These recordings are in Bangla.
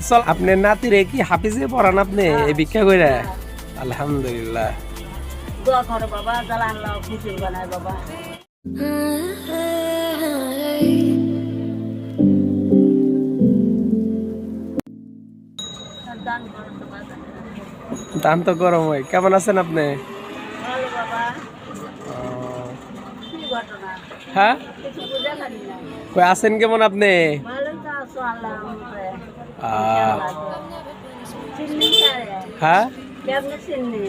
চল আপনার নাতিরে কি হাফিজে পড়ান আপনি এই ভিক্ষা কইরা? আলহামদুলিল্লাহ। দোয়া করো বাবা, যারা আল্লাহ খুশি বানায় বাবা। দান তো গরম হয়। কেমন আছেন আপনি? ভালো বাবা। কি ঘটনা? হ্যাঁ, কিছু বুঝে পারি না। কই আছেন কেমন আপনি? ভালোই তো আছো আল্লাহ আমাদের। চিন্নি কারে? হ্যাঁ, কেমনে চিন্নি?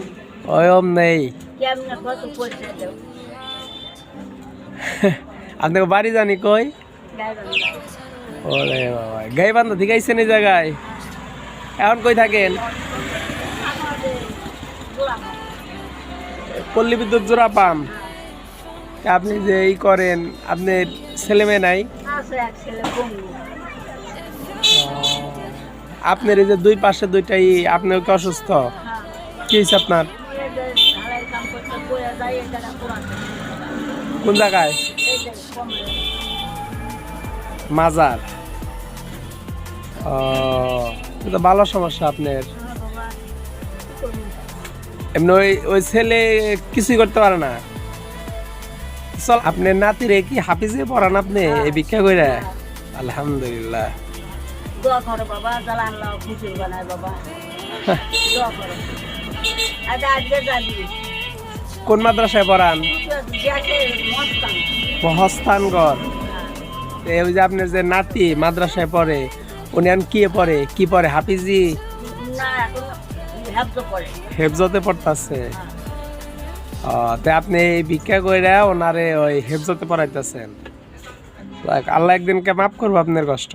ওয়ম নেই। কেমনে কত পয়সা দেও? আপনাকে বাড়ি জানি কই? গাইবান। ওরে বাবা, গাইবান্ধা থেকে আইছেন এই জায়গায়? এখন কই থাকেন? আমাদের গোলাম। পল্লী বিদ্যুৎ জোড়া পাম। আপনি যে এই করেন, আপনার ছেলে মেয়ে নাই? আছে এক ছেলে বন্ধু। আপনার এই যে দুই পাশে দুইটাই, আপনিও কি অসুস্থ? হ্যাঁ। কি হয়েছে আপনার? এই যে ঢালাই কাম করতে বইয়া যায়, এই জায়গা পুরানো। কোন জায়গায়? এই যে কমরে। মাজার। ও, এটা ভালো সমস্যা আপনার। হ্যাঁ বাবা, কি করবো? এমনি ওই ছেলে কিছুই করতে পারে না। চল আপনার নাতিরে কি হাফিজে পড়ান আপনি এই ভিক্ষা কইরা? আলহামদুলিল্লাহ। দোয়া করো বাবা, যারা আল্লাহ খুশি বানায় বাবা। দোয়া করো। আচ্ছা আজকে যাবি? কোন মাদ্রাসায় পড়ান? দেখে মস্তান। মহস্থানগড়। ওই যে আপনার যে নাতি মাদ্রাসায় পড়ে, উনি এখন কি পড়ে? কি পড়ে? হাফিজি? না, এখন হেফজ পড়ে। হেফজতে পড়তাছে। তাই আপনি এই ভিক্ষা কইরা ওনারে ওই হেফজতে পড়াইতেছেন। আল্লাহ একদিনকে মাফ করবো আপনার কষ্ট।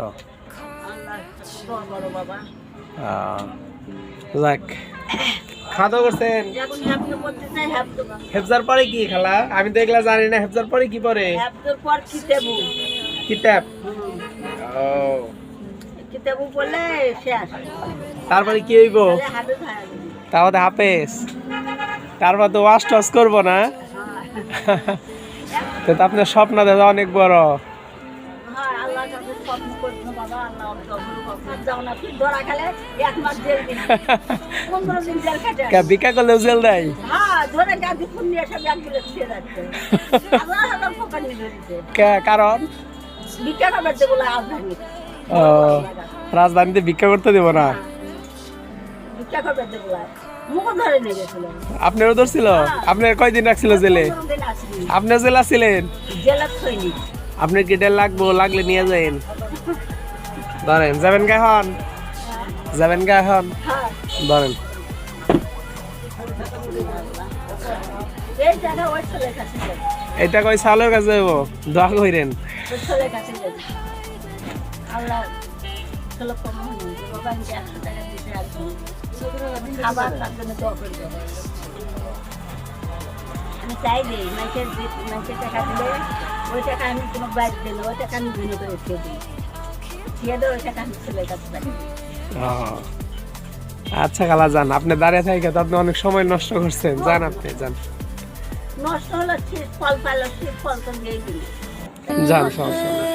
আল্লাহ দোয়া করো বাবা। যাক, খাওয়া দাওয়া করছেন? এখন হেফজ পড়তে চাই, হেফজ না। হেফজার পরে কি খালা? আমি তো এগুলা জানি না। হেফজার পরে কি পরে? হেফজের পর কিতাবু। কিতাব। ও, কিতাবু পড়লে শেষ। তারপরে কি হইব? তাহলে হাফেজ হয়ে যাবে। তাহলে হাফেজ। তারপর তো ওয়াশ টস করবো না? তো আপনার স্বপ্ন দাদা অনেক বড়। হ্যাঁ, আল্লাহর কাছে স্বপ্ন করছো বাবা, আল্লাহ স্বপ্ন করছো। যাও না, তুই ধরা খেলে 1 মাস জেল দিবি। 15 দিন জেল খেটে। ভিক্ষা করলেও জেল দেয়? হ্যাঁ, ধরে গাদি ফুল নিয়ে এসে ব্যাগগুলো ছিঁড়ে যাচ্ছে। হাজার হাজার পোকা নিয়ে ধরেছে। কারণ ভিক্ষা করবার তো বলে রাজধানী। রাজধানীতে ভিক্ষা করতে দেবো না? ভিক্ষা করবার তো বলে মুখ ধরে নিয়ে গেছিল। আপনারও ধরছিল? আপনার কয়দিন রাখছিল জেলে? 15 দিন আসিনি। আপনার জেলা ছিলেন? জেলা থইনি। আপনার কি ডেল লাগবো? লাগলে নিয়ে যাবেন। ধরেন, যাবেন কা এখন? যাবেন কা এখন? হ্যাঁ, ধরেন। এই জায়গা ওই ছেলের কাছে যাবে। এটা কই সালের কাছে যাইব? দোয়া কইরেন। ওই ছেলের কাছে যাবে। আল্লাহ ছেলে কম হয়নি। বাবা আমাকে 100 টাকা দিতে আসবে। খাবার তার জন্য দোয়া করবে। আমি চাই যে মাইকের টাকা দিলে ওই টাকা আমি কোনো বাইক দিলে ওই টাকা আমি ভিন্ন করে খেয়ে দিই। খেয়ে দেয় ওই টাকা আমি ছেলের কাছে রাখি। আচ্ছা খালা যান, আপনি দাঁড়িয়ে থাকে তো আপনি অনেক সময় নষ্ট করছেন। যান, আপনি যান। নষ্ট হলো ফল পাইলো, ফল তো দিয়ে দিল। যান, সমস্যা নেই।